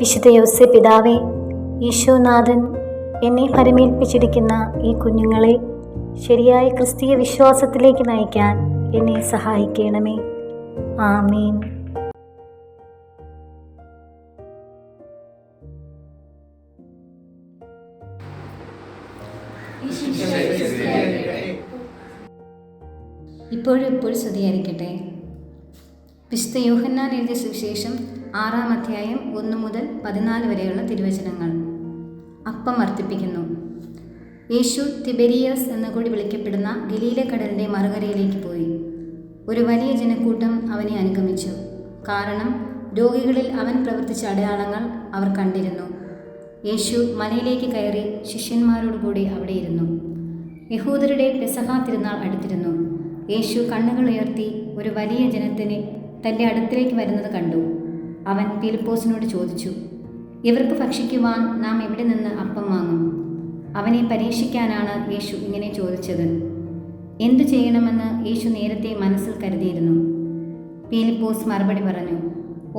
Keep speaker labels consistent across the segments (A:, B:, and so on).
A: വിശുദ്ധ യൗസേ പിതാവേ, ഈശോനാഥൻ എന്നെ പരമേൽപ്പിച്ചിരിക്കുന്ന ഈ കുഞ്ഞുങ്ങളെ ശരിയായ ക്രിസ്തീയ വിശ്വാസത്തിലേക്ക് നയിക്കാൻ എന്നെ സഹായിക്കണമേ. ആമേൻ.
B: ഇപ്പോഴും സ്തുതിയായിരിക്കട്ടെ. വിശുദ്ധ യോഹന്നാൻ എഴുതിയ സുവിശേഷം 6-ാം അധ്യായം 1 മുതൽ 14 വരെയുള്ള തിരുവചനങ്ങൾ. അപ്പം വർദ്ധിപ്പിക്കുന്നു. യേശു തിബെരിയസ് എന്ന കൂടി വിളിക്കപ്പെടുന്ന ഗലീല കടലിൻ്റെ മറുകരയിലേക്ക് പോയി. ഒരു വലിയ ജനക്കൂട്ടം അവനെ അനുഗമിച്ചു. കാരണം രോഗികളിൽ അവൻ പ്രവർത്തിച്ച അടയാളങ്ങൾ അവർ കണ്ടിരുന്നു. യേശു മലയിലേക്ക് കയറി ശിഷ്യന്മാരോടുകൂടി അവിടെ ഇരുന്നു. യഹൂദരുടെ പെസഹ തിരുനാൾ അടുത്തിരുന്നു. യേശു കണ്ണുകൾ ഉയർത്തി ഒരു വലിയ ജനത്തിനെ തൻ്റെ അടുത്തേക്ക് വരുന്നത് കണ്ടു. അവൻ ഫിലിപ്പോസിനോട് ചോദിച്ചു, ഇവർക്ക് ഭക്ഷിക്കുവാൻ നാം എവിടെ നിന്ന് അപ്പം വാങ്ങും? അവനെ പരീക്ഷിക്കാനാണ് യേശു ഇങ്ങനെ ചോദിച്ചത്. എന്തു ചെയ്യണമെന്ന് യേശു നേരത്തെ മനസ്സിൽ കരുതിയിരുന്നു. ഫിലിപ്പോസ് മറുപടി പറഞ്ഞു,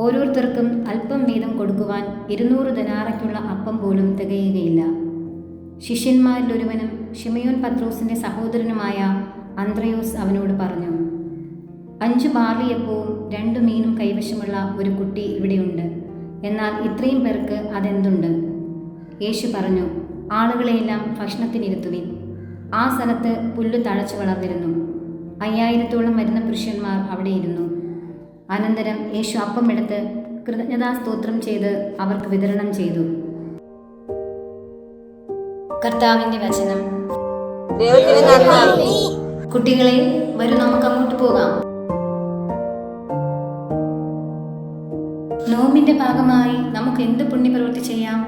B: ഓരോരുത്തർക്കും അല്പം വീതം കൊടുക്കുവാൻ 200 ദനാറയ്ക്കുള്ള അപ്പം പോലും തികയുകയില്ല. ശിഷ്യന്മാരിൽ ഒരുവനും ശിമയോൻ പത്രോസിൻ്റെ സഹോദരനുമായ അന്ത്രയോസ് അവനോട് പറഞ്ഞു, 5 ബാർലിയപ്പവും 2 മീനും കൈവശമുള്ള ഒരു കുട്ടി ഇവിടെയുണ്ട്. എന്നാൽ ഇത്രയും പേർക്ക് അതെന്തുണ്ട്? യേശു പറഞ്ഞു, ആളുകളെയെല്ലാം ഭക്ഷണത്തിനിരുത്തുവിൻ. ആ സ്ഥലത്ത് പുല്ല് തഴച്ചു വളർന്നിരുന്നു. 5000-ഓളം വരുന്ന പുരുഷന്മാർ അവിടെ ഇരുന്നു. അനന്തരം യേശു അപ്പം എടുത്ത് കൃതജ്ഞതാസ്തോത്രം ചെയ്ത് അവർക്ക് വിതരണം ചെയ്തു. കർത്താവിൻ്റെ വചനം. കുട്ടികളെ, വരൂ, നമുക്ക് അങ്ങോട്ട് പോകാം. നോമ്പിന്റെ ഭാഗമായി നമുക്ക് എന്ത് പുണ്യപ്രവൃത്തി ചെയ്യാം?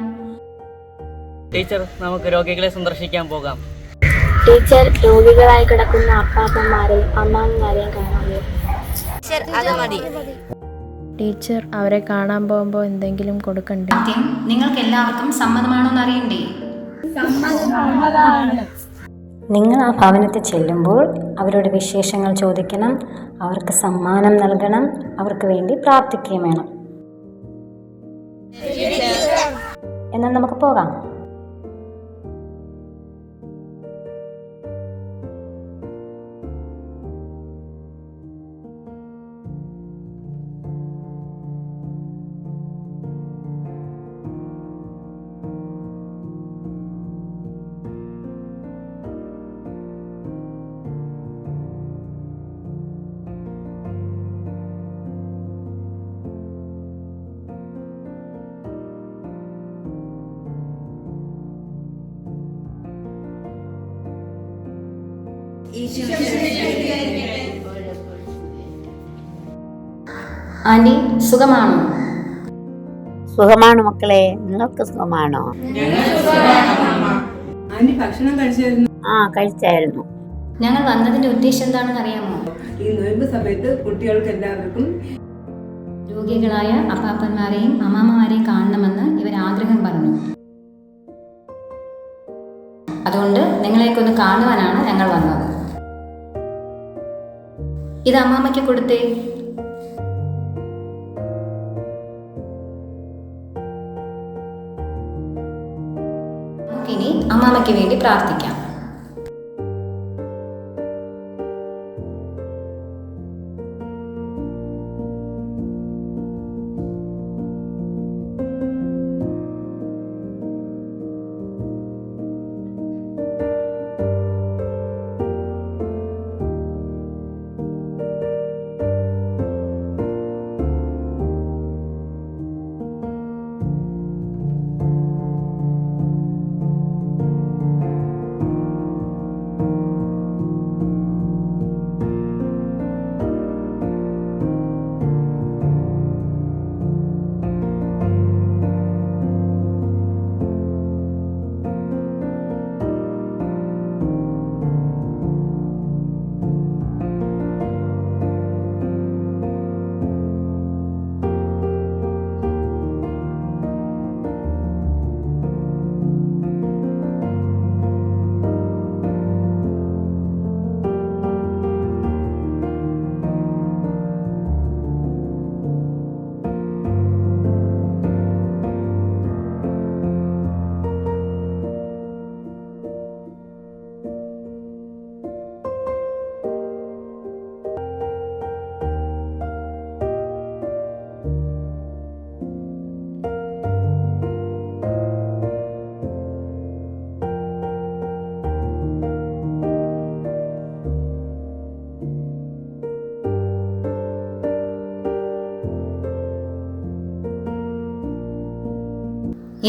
C: ടീച്ചർ, നമുക്ക് രോഗികളെ സന്ദർശിക്കാൻ പോകാം.
D: ടീച്ചർ, രോഗികളായി കിടക്കുന്ന അപ്പാപ്പന്മാരെയും അമ്മാമ്മമാരെയും കാണാമോ?
E: ടീച്ചർ, അവരെ കാണാൻ പോകുമ്പോൾ എന്തെങ്കിലും കൊടുക്കണ്ടേ?
B: നിങ്ങൾക്ക് എല്ലാവർക്കും സമ്മതമാണോ എന്ന് അറിയണ്ടേ?
A: നിങ്ങൾ ആ ഭവനത്തിൽ ചെല്ലുമ്പോൾ അവരുടെ വിശേഷങ്ങൾ ചോദിക്കണം, അവർക്ക് സമ്മാനം നൽകണം, അവർക്ക് വേണ്ടി പ്രാർത്ഥിക്കുകയും വേണം. എന്നാൽ നമുക്ക് പോകാം.
B: ആന്റി, സുഖമാണോ?
F: സുഖമാണ് മക്കളെ, നിങ്ങൾക്ക് സുഖമാണോ? കഴിച്ചായിരുന്നു.
B: ഞങ്ങൾ വന്നതിന്റെ ഉദ്ദേശം എന്താണെന്ന് അറിയാമോ?
G: ഈ നോയമ്പ് സമയത്ത് കുട്ടികൾക്ക് എല്ലാവർക്കും
B: രോഗികളായ അപ്പാപ്പന്മാരെയും അമ്മാമ്മമാരെയും കാണണമെന്ന് ഇവർ ആഗ്രഹം പറഞ്ഞു. അതുകൊണ്ട് നിങ്ങളെയൊക്കെ കാണുവാനാണ് ഞങ്ങൾ വന്നത്. ഇത് അമ്മാമ്മയ്ക്ക് കൊടുത്തേ. നമുക്കിനി അമ്മാമ്മയ്ക്ക് വേണ്ടി പ്രാർത്ഥിക്കാം.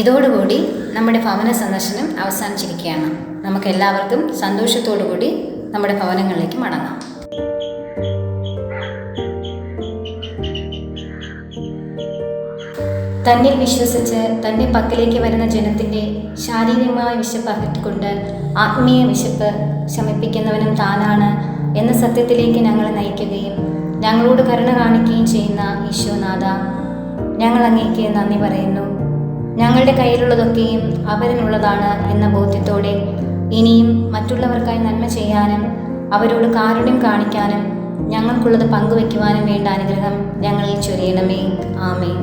B: ഇതോടുകൂടി നമ്മുടെ ഭവന സന്ദർശനം അവസാനിച്ചിരിക്കുകയാണ്. നമുക്ക് എല്ലാവർക്കും സന്തോഷത്തോടു കൂടി നമ്മുടെ ഭവനങ്ങളിലേക്ക് മടങ്ങാം. തന്നിൽ വിശ്വസിച്ച് തൻ്റെ പക്കലേക്ക് വരുന്ന ജനത്തിൻ്റെ ശാരീരികമായ വിശപ്പ് അകറ്റിക്കൊണ്ട് ആത്മീയ വിശപ്പ് ശമിപ്പിക്കുന്നവനും താനാണ് എന്ന സത്യത്തിലേക്ക് ഞങ്ങളെ നയിക്കുകയും ഞങ്ങളോട് കരുണ കാണിക്കുകയും ചെയ്യുന്ന ഈശോനാഥ, ഞങ്ങൾ അങ്ങേക്ക് നന്ദി പറയുന്നു. ഞങ്ങളുടെ കയ്യിലുള്ളതൊക്കെയും അവരിനുള്ളതാണ് എന്ന ബോധ്യത്തോടെ ഇനിയും മറ്റുള്ളവർക്കായി നന്മ ചെയ്യാനും അവരോട് കാരുണ്യം കാണിക്കാനും ഞങ്ങൾക്കുള്ളത് പങ്കുവയ്ക്കുവാനും വേണ്ട അനുഗ്രഹം ഞങ്ങളിൽ ചൊരിയണമേ. ആമേൻ.